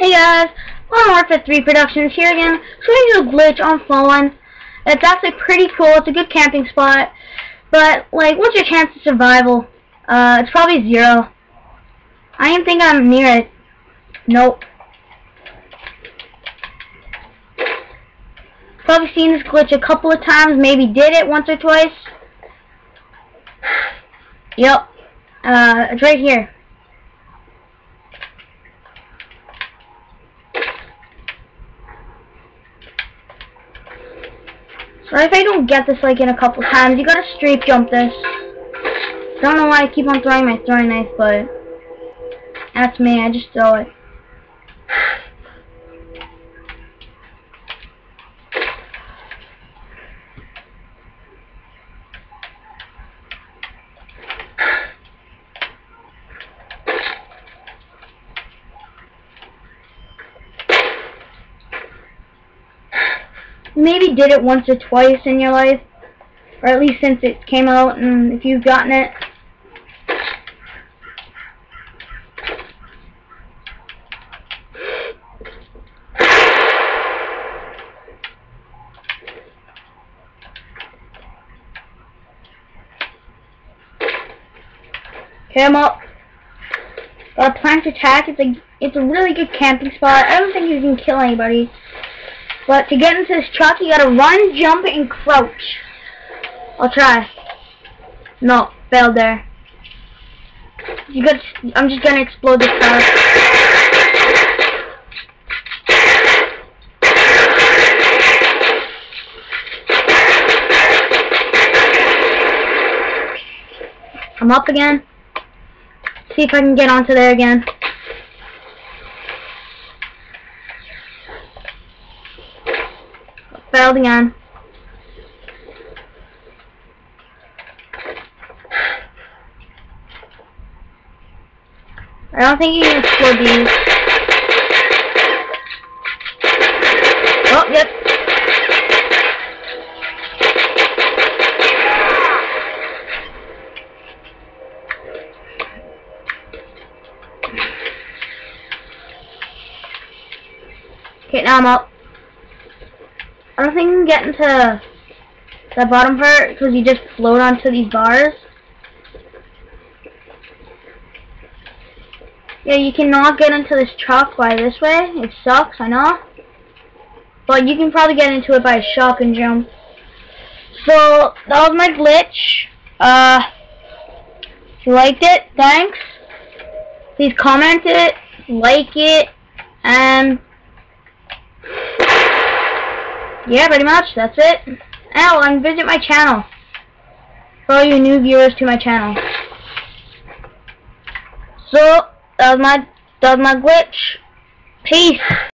Hey guys, MW3 Productions here again, showing you a glitch on Fallen. It's actually pretty cool. It's a good camping spot, but like, what's your chance of survival? It's probably 0. I don't think I'm near it. Nope. Probably seen this glitch a couple of times, maybe did it once or twice. Yep. It's right here. Sorry if I don't get this like in a couple times. You gotta straight jump this. Don't know why I keep on throwing my throwing knife, but that's me. I just throw it. Maybe did it once or twice in your life, or at least since it came out, and if you've gotten it. Okay, I'm up. Got a plant attack. It's a really good camping spot. I don't think you can kill anybody. But to get into this truck, you gotta run, jump, and crouch. I'll try. No, failed there. I'm just gonna explode this car. I'm up again. See if I can get onto there again. Failed again. I don't think you can explode these. Oh, yep. Okay, now I'm up. I don't think you can get into the bottom part because you just float onto these bars. Yeah, you cannot get into this truck by this way. It sucks, I know. But you can probably get into it by a shotgun jump. So, that was my glitch. If you liked it, thanks. Please comment it, like it, and yeah, pretty much, that's it. And visit my channel for all you new viewers to my channel. So, that was my glitch. Peace.